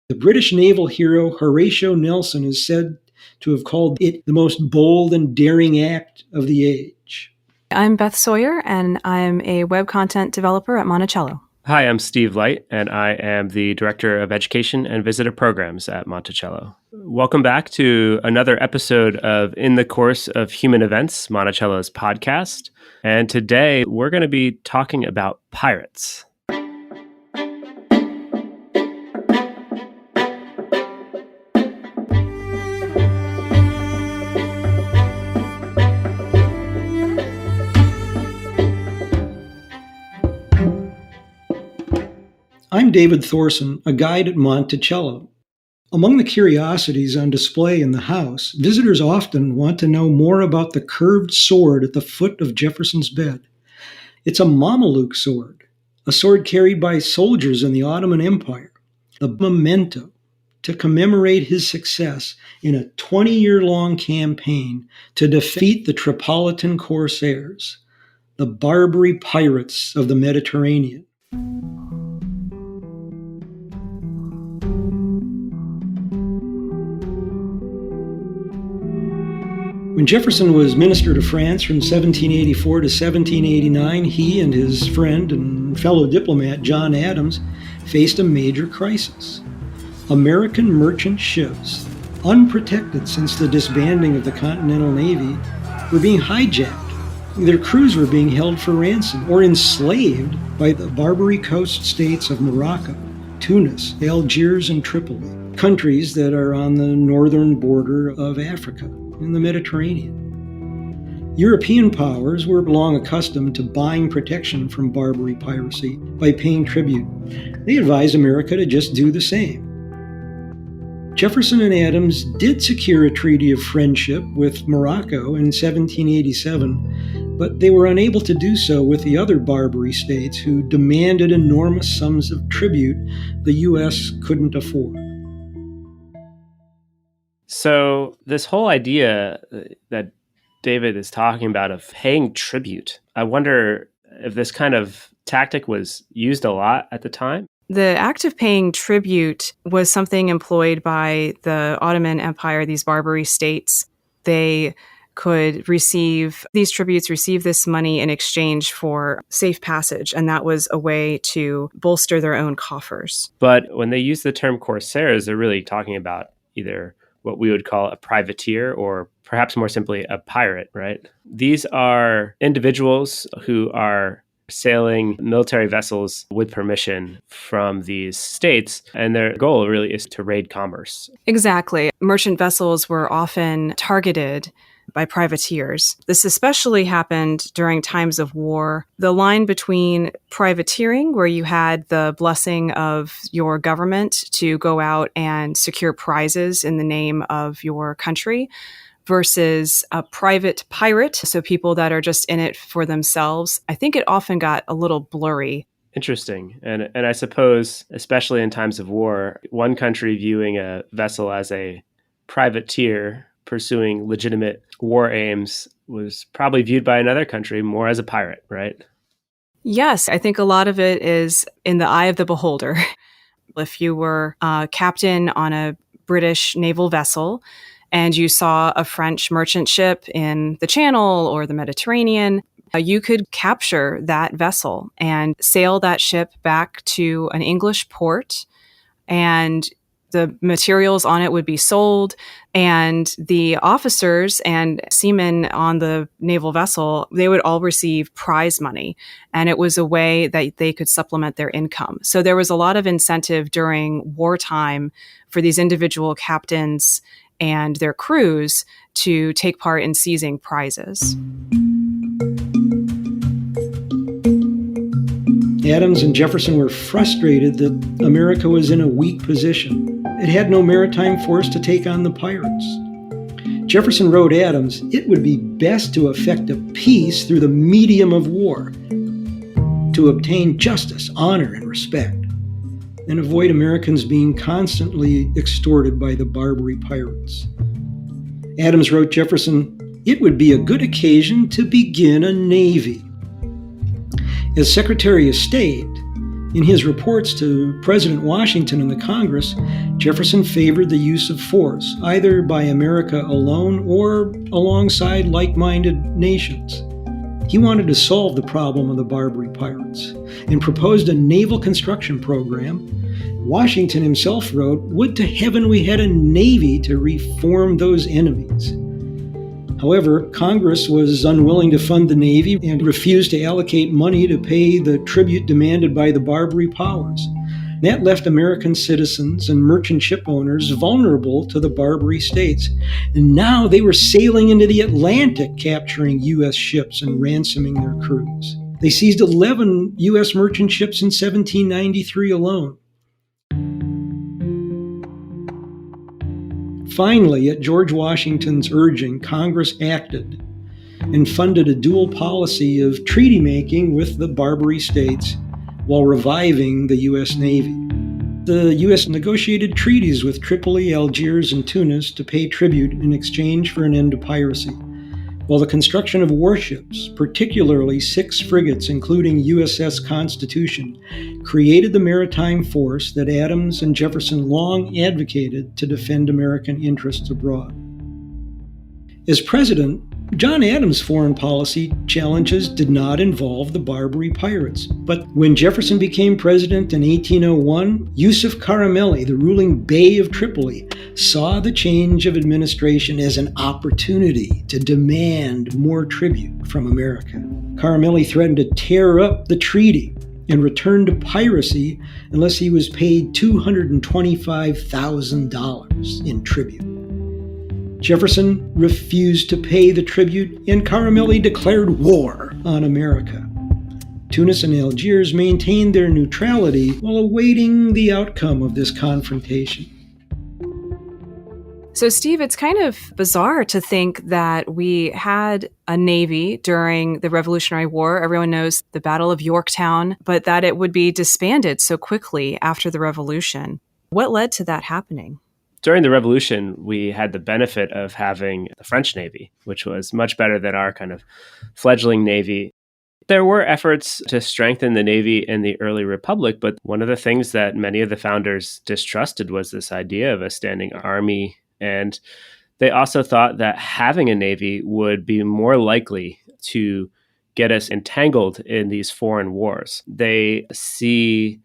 The British naval hero Horatio Nelson is said to have called it the most bold and daring act of the age. I'm Beth Sawyer, and I'm a web content developer at Monticello. Hi, I'm Steve Light, and I am the Director of Education and Visitor Programs at Monticello. Welcome back to another episode of In the Course of Human Events, Monticello's podcast. And today we're going to be talking about pirates. I'm David Thorson, a guide at Monticello. Among the curiosities on display in the house, visitors often want to know more about the curved sword at the foot of Jefferson's bed. It's a Mameluke sword, a sword carried by soldiers in the Ottoman Empire, a memento to commemorate his success in a 20-year-long campaign to defeat the Tripolitan corsairs, the Barbary pirates of the Mediterranean. When Jefferson was minister to France from 1784 to 1789, he and his friend and fellow diplomat John Adams faced a major crisis. American merchant ships, unprotected since the disbanding of the Continental Navy, were being hijacked. Their crews were being held for ransom or enslaved by the Barbary coast states of Morocco, Tunis, Algiers, and Tripoli, countries that are on the northern border of Africa in the Mediterranean. European powers were long accustomed to buying protection from Barbary piracy by paying tribute. They advised America to just do the same. Jefferson and Adams did secure a treaty of friendship with Morocco in 1787, but they were unable to do so with the other Barbary states who demanded enormous sums of tribute the U.S. couldn't afford. So this whole idea that David is talking about of paying tribute, I wonder if this kind of tactic was used a lot at the time? The act of paying tribute was something employed by the Ottoman Empire, these Barbary states. They could receive these tributes, receive this money in exchange for safe passage, and that was a way to bolster their own coffers. But when they use the term corsairs, they're really talking about either what we would call a privateer or perhaps more simply a pirate, right? These are individuals who are sailing military vessels with permission from these states, and their goal really is to raid commerce. Exactly. Merchant vessels were often targeted by privateers. This especially happened during times of war. The line between privateering, where you had the blessing of your government to go out and secure prizes in the name of your country, versus a private pirate, so people that are just in it for themselves, I think it often got a little blurry. Interesting. And I suppose, especially in times of war, one country viewing a vessel as a privateer pursuing legitimate war aims was probably viewed by another country more as a pirate, right? Yes, I think a lot of it is in the eye of the beholder. If you were a captain on a British naval vessel and you saw a French merchant ship in the Channel or the Mediterranean, you could capture that vessel and sail that ship back to an English port, and the materials on it would be sold, and the officers and seamen on the naval vessel, they would all receive prize money. And it was a way that they could supplement their income. So there was a lot of incentive during wartime for these individual captains and their crews to take part in seizing prizes. Adams and Jefferson were frustrated that America was in a weak position. It had no maritime force to take on the pirates. Jefferson wrote Adams, it would be best to effect a peace through the medium of war, to obtain justice, honor, and respect, and avoid Americans being constantly extorted by the Barbary pirates. Adams wrote Jefferson, it would be a good occasion to begin a navy. As Secretary of State, In his reports to President Washington and the Congress, Jefferson favored the use of force, either by America alone or alongside like-minded nations. He wanted to solve the problem of the Barbary pirates and proposed a naval construction program. Washington himself wrote, "Would to heaven we had a navy to reform those enemies." However, Congress was unwilling to fund the Navy and refused to allocate money to pay the tribute demanded by the Barbary powers. That left American citizens and merchant ship owners vulnerable to the Barbary states. And now they were sailing into the Atlantic, capturing U.S. ships and ransoming their crews. They seized 11 U.S. merchant ships in 1793 alone. Finally, at George Washington's urging, Congress acted and funded a dual policy of treaty making with the Barbary states while reviving the U.S. Navy. The U.S. negotiated treaties with Tripoli, Algiers, and Tunis to pay tribute in exchange for an end to piracy, while the construction of warships, particularly 6 frigates including USS Constitution, created the maritime force that Adams and Jefferson long advocated to defend American interests abroad. As president, John Adams' foreign policy challenges did not involve the Barbary pirates. But when Jefferson became president in 1801, Yusuf Karamelli, the ruling Bey of Tripoli, saw the change of administration as an opportunity to demand more tribute from America. Karamelli threatened to tear up the treaty and return to piracy unless he was paid $225,000 in tribute. Jefferson refused to pay the tribute, and Karamelli declared war on America. Tunis and Algiers maintained their neutrality while awaiting the outcome of this confrontation. So, Steve, it's kind of bizarre to think that we had a navy during the Revolutionary War. Everyone knows the Battle of Yorktown, but that it would be disbanded so quickly after the Revolution. What led to that happening? During the Revolution, we had the benefit of having the French Navy, which was much better than our kind of fledgling Navy. There were efforts to strengthen the Navy in the early Republic, but one of the things that many of the founders distrusted was this idea of a standing army. And they also thought that having a Navy would be more likely to get us entangled in these foreign wars. They see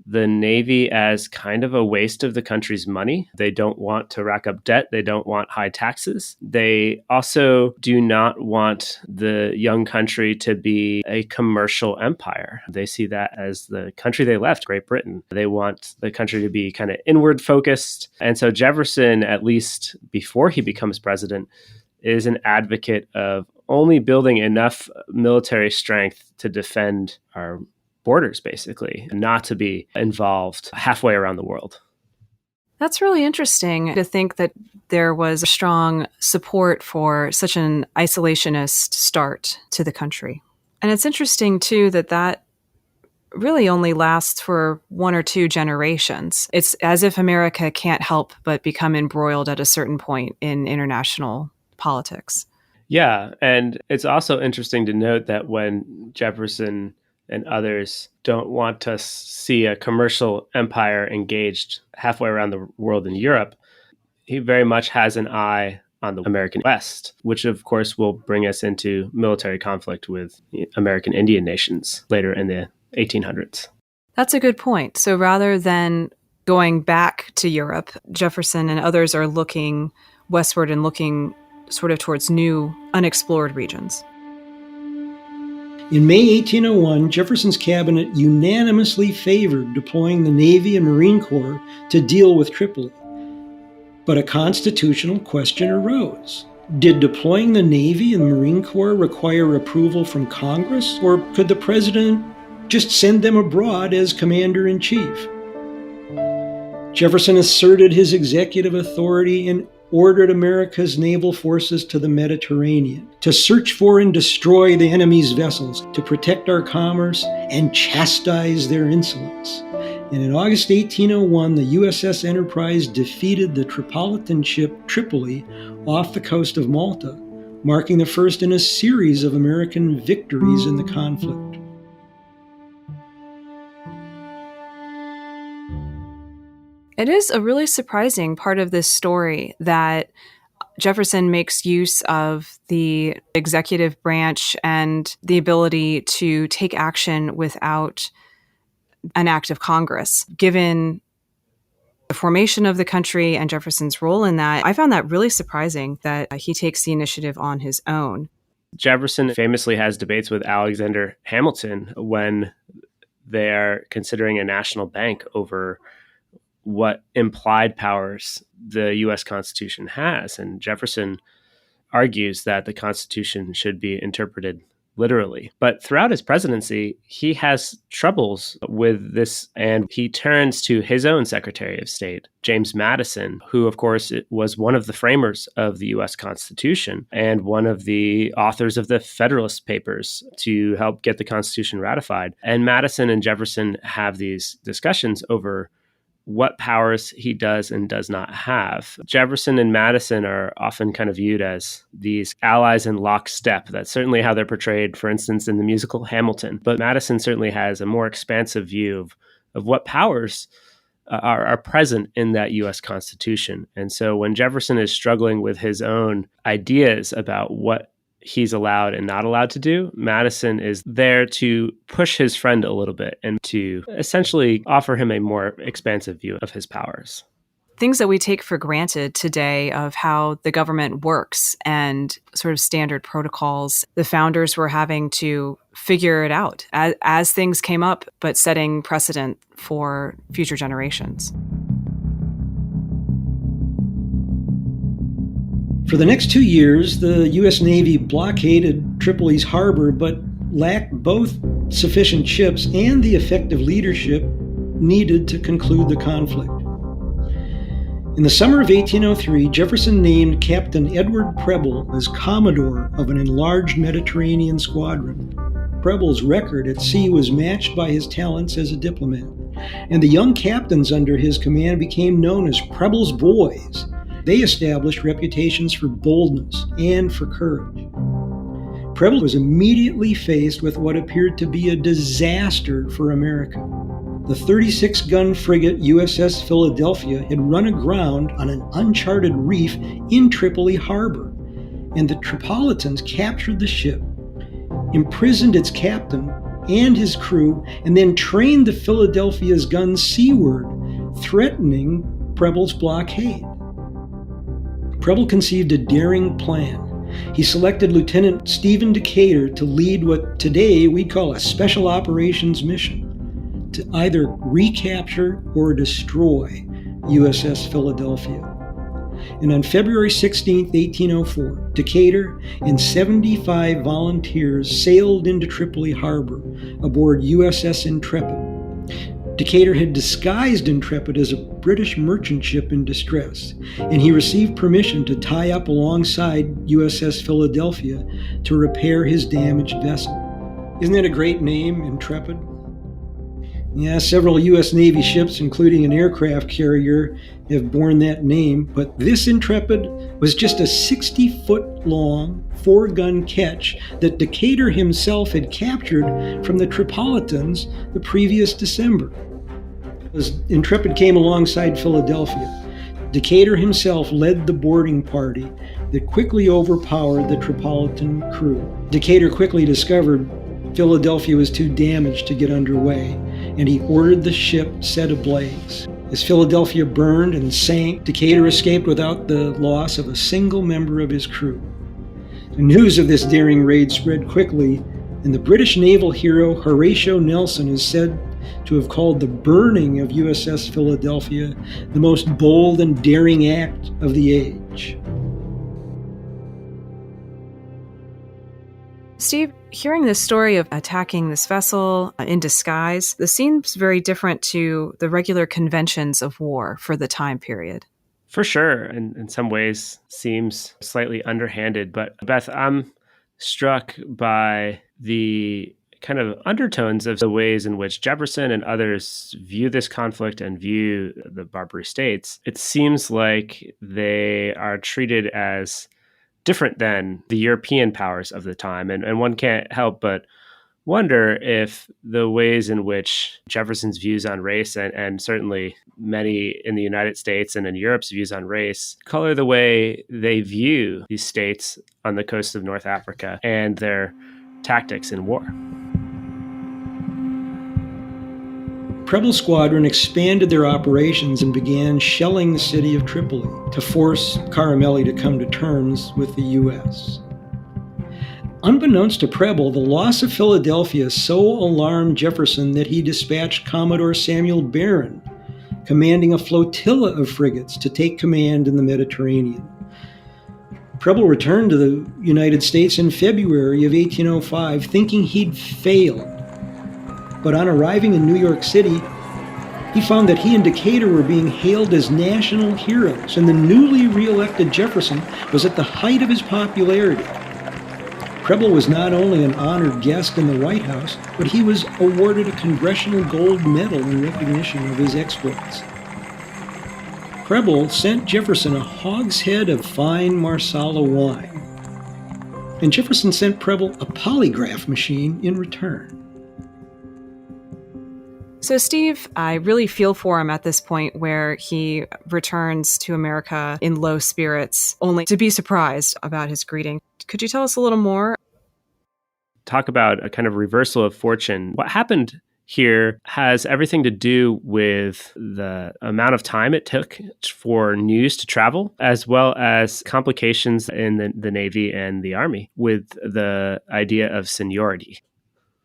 the Navy as kind of a waste of the country's money. They don't want to rack up debt. They don't want high taxes. They also do not want the young country to be a commercial empire. They see that as the country they left, Great Britain. They want the country to be kind of inward focused. And so Jefferson, at least before he becomes president, is an advocate of only building enough military strength to defend our borders, basically, and not to be involved halfway around the world. That's really interesting to think that there was a strong support for such an isolationist start to the country. And it's interesting, too, that really only lasts for 1 or 2 generations. It's as if America can't help but become embroiled at a certain point in international politics. Yeah, and it's also interesting to note that when Jefferson and others don't want to see a commercial empire engaged halfway around the world in Europe, he very much has an eye on the American West, which of course will bring us into military conflict with American Indian nations later in the 1800s. That's a good point. So rather than going back to Europe, Jefferson and others are looking westward and looking sort of towards new unexplored regions. In May 1801, Jefferson's cabinet unanimously favored deploying the Navy and Marine Corps to deal with Tripoli. But a constitutional question arose. Did deploying the Navy and Marine Corps require approval from Congress, or could the president just send them abroad as commander-in-chief? Jefferson asserted his executive authority and ordered America's naval forces to the Mediterranean to search for and destroy the enemy's vessels, to protect our commerce and chastise their insolence. And in August 1801, the USS Enterprise defeated the Tripolitan ship Tripoli off the coast of Malta, marking the first in a series of American victories in the conflict. It is a really surprising part of this story that Jefferson makes use of the executive branch and the ability to take action without an act of Congress. Given the formation of the country and Jefferson's role in that, I found that really surprising that he takes the initiative on his own. Jefferson famously has debates with Alexander Hamilton when they're considering a national bank over what implied powers the U.S. Constitution has. And Jefferson argues that the Constitution should be interpreted literally. But throughout his presidency, he has troubles with this, and he turns to his own Secretary of State, James Madison, who, of course, was one of the framers of the U.S. Constitution and one of the authors of the Federalist Papers to help get the Constitution ratified. And Madison and Jefferson have these discussions over what powers he does and does not have. Jefferson and Madison are often kind of viewed as these allies in lockstep. That's certainly how they're portrayed, for instance, in the musical Hamilton. But Madison certainly has a more expansive view of what powers are present in that U.S. Constitution. And so when Jefferson is struggling with his own ideas about what he's allowed and not allowed to do, Madison is there to push his friend a little bit and to essentially offer him a more expansive view of his powers. Things that we take for granted today of how the government works and sort of standard protocols, the founders were having to figure it out as things came up, but setting precedent for future generations. For the next 2 years, the U.S. Navy blockaded Tripoli's harbor, but lacked both sufficient ships and the effective leadership needed to conclude the conflict. In the summer of 1803, Jefferson named Captain Edward Preble as Commodore of an enlarged Mediterranean squadron. Preble's record at sea was matched by his talents as a diplomat, and the young captains under his command became known as Preble's Boys. They established reputations for boldness and for courage. Preble was immediately faced with what appeared to be a disaster for America. The 36-gun frigate USS Philadelphia had run aground on an uncharted reef in Tripoli harbor, and the Tripolitans captured the ship, imprisoned its captain and his crew, and then trained the Philadelphia's guns seaward, threatening Preble's blockade. Preble conceived a daring plan. He selected Lieutenant Stephen Decatur to lead what today we'd call a special operations mission, to either recapture or destroy USS Philadelphia. And on February 16, 1804, Decatur and 75 volunteers sailed into Tripoli harbor aboard USS Intrepid. Decatur had disguised Intrepid as a British merchant ship in distress, and he received permission to tie up alongside USS Philadelphia to repair his damaged vessel. Isn't that a great name, Intrepid? Yeah, several U.S. Navy ships, including an aircraft carrier, have borne that name, but this Intrepid was just a 60-foot-long, 4-gun ketch that Decatur himself had captured from the Tripolitans the previous December. As Intrepid came alongside Philadelphia, Decatur himself led the boarding party that quickly overpowered the Tripolitan crew. Decatur quickly discovered Philadelphia was too damaged to get underway, and he ordered the ship set ablaze. As Philadelphia burned and sank, Decatur escaped without the loss of a single member of his crew. The news of this daring raid spread quickly, and the British naval hero Horatio Nelson is said to have called the burning of USS Philadelphia the most bold and daring act of the age. Steve, hearing this story of attacking this vessel in disguise, this seems very different to the regular conventions of war for the time period. For sure, and in some ways seems slightly underhanded. But Beth, I'm struck by the kind of undertones of the ways in which Jefferson and others view this conflict and view the Barbary states. It seems like they are treated as different than the European powers of the time. And one can't help but wonder if the ways in which Jefferson's views on race and certainly many in the United States and in Europe's views on race color the way they view these states on the coast of North Africa and their tactics in war. Preble Squadron expanded their operations and began shelling the city of Tripoli to force Caramelli to come to terms with the U.S. Unbeknownst to Preble, the loss of Philadelphia so alarmed Jefferson that he dispatched Commodore Samuel Barron, commanding a flotilla of frigates, to take command in the Mediterranean. Preble returned to the United States in February of 1805, thinking he'd failed. But on arriving in New York City, he found that he and Decatur were being hailed as national heroes, and the newly re-elected Jefferson was at the height of his popularity. Preble was not only an honored guest in the White House, but he was awarded a Congressional Gold Medal in recognition of his exploits. Preble sent Jefferson a hogshead of fine Marsala wine, and Jefferson sent Preble a polygraph machine in return. So, Steve, I really feel for him at this point where he returns to America in low spirits, only to be surprised about his greeting. Could you tell us a little more? Talk about a kind of reversal of fortune. What happened here has everything to do with the amount of time it took for news to travel, as well as complications in the Navy and the Army with the idea of seniority.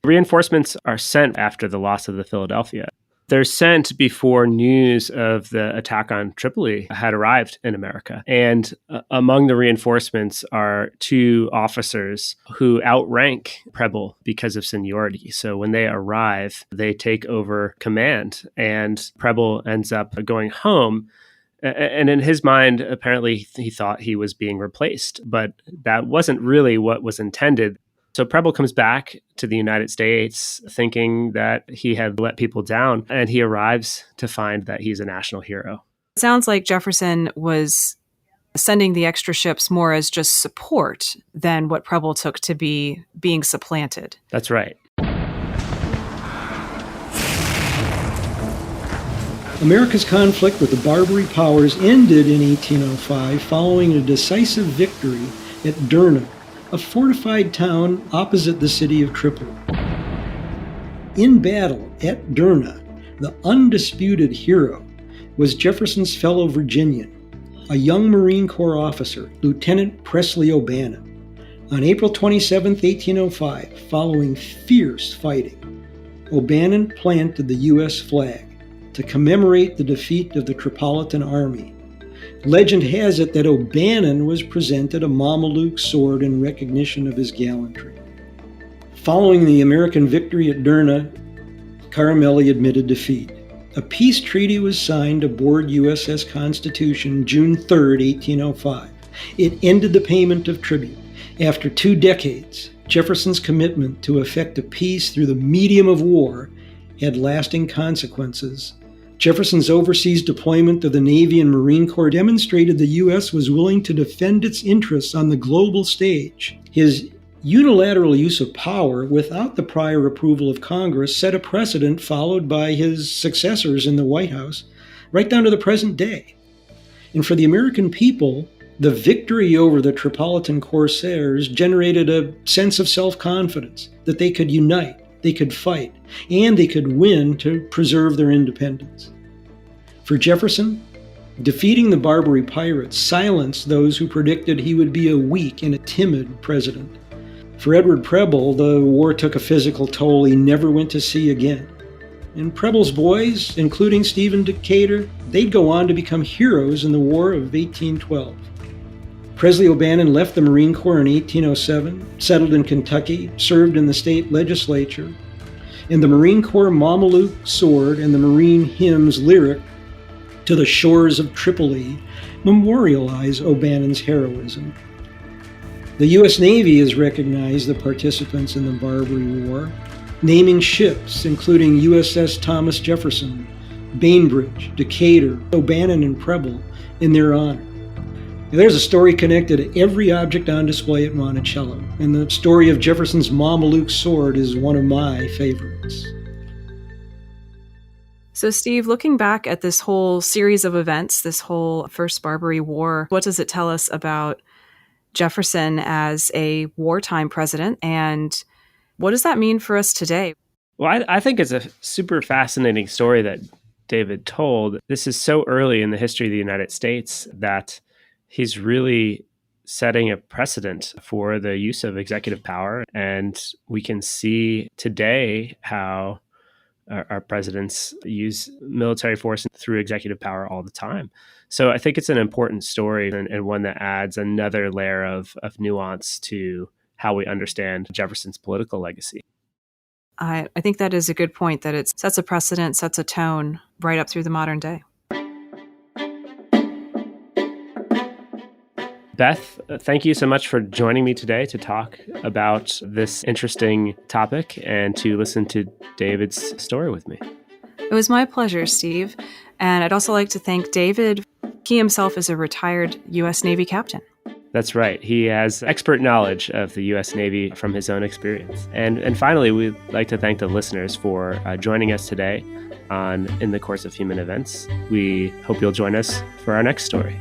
Reinforcements are sent after the loss of the Philadelphia. They're sent before news of the attack on Tripoli had arrived in America. And among the reinforcements are two officers who outrank Preble because of seniority. So when they arrive, they take over command, and Preble ends up going home. And in his mind, apparently, he thought he was being replaced, but that wasn't really what was intended. So Preble comes back to the United States thinking that he had let people down, and he arrives to find that he's a national hero. It sounds like Jefferson was sending the extra ships more as just support than what Preble took to be being supplanted. That's right. America's conflict with the Barbary powers ended in 1805 following a decisive victory at Derna, a fortified town opposite the city of Tripoli. In battle at Derna, the undisputed hero was Jefferson's fellow Virginian, a young Marine Corps officer, Lieutenant Presley O'Bannon. On April 27, 1805, following fierce fighting, O'Bannon planted the U.S. flag to commemorate the defeat of the Tripolitan Army. Legend has it that O'Bannon was presented a Mameluke sword in recognition of his gallantry. Following the American victory at Derna, Caramelli admitted defeat. A peace treaty was signed aboard USS Constitution June 3, 1805. It ended the payment of tribute. After 2 decades, Jefferson's commitment to effect a peace through the medium of war had lasting consequences. Jefferson's overseas deployment of the Navy and Marine Corps demonstrated the U.S. was willing to defend its interests on the global stage. His unilateral use of power without the prior approval of Congress set a precedent followed by his successors in the White House, right down to the present day. And for the American people, the victory over the Tripolitan corsairs generated a sense of self-confidence that they could unite, they could fight, and they could win to preserve their independence. For Jefferson, defeating the Barbary pirates silenced those who predicted he would be a weak and a timid president. For Edward Preble, the war took a physical toll he never went to see again. And Preble's boys, including Stephen Decatur, they'd go on to become heroes in the War of 1812. Presley O'Bannon left the Marine Corps in 1807, settled in Kentucky, served in the state legislature, and the Marine Corps Mameluke sword and the Marine hymns lyric "To the Shores of Tripoli" memorialize O'Bannon's heroism. The U.S. Navy has recognized the participants in the Barbary War, naming ships including USS Thomas Jefferson, Bainbridge, Decatur, O'Bannon, and Preble in their honor. There's a story connected to every object on display at Monticello, and the story of Jefferson's Mameluke sword is one of my favorites. So, Steve, looking back at this whole series of events, this whole First Barbary War, what does it tell us about Jefferson as a wartime president, and what does that mean for us today? Well, I think it's a super fascinating story that David told. This is so early in the history of the United States that he's really setting a precedent for the use of executive power. And we can see today how our presidents use military force through executive power all the time. So I think it's an important story and one that adds another layer of nuance to how we understand Jefferson's political legacy. I think that is a good point, that it sets a precedent, sets a tone right up through the modern day. Beth, thank you so much for joining me today to talk about this interesting topic and to listen to David's story with me. It was my pleasure, Steve. And I'd also like to thank David. He himself is a retired U.S. Navy captain. That's right. He has expert knowledge of the U.S. Navy from his own experience. And finally, we'd like to thank the listeners for joining us today on In the Course of Human Events. We hope you'll join us for our next story.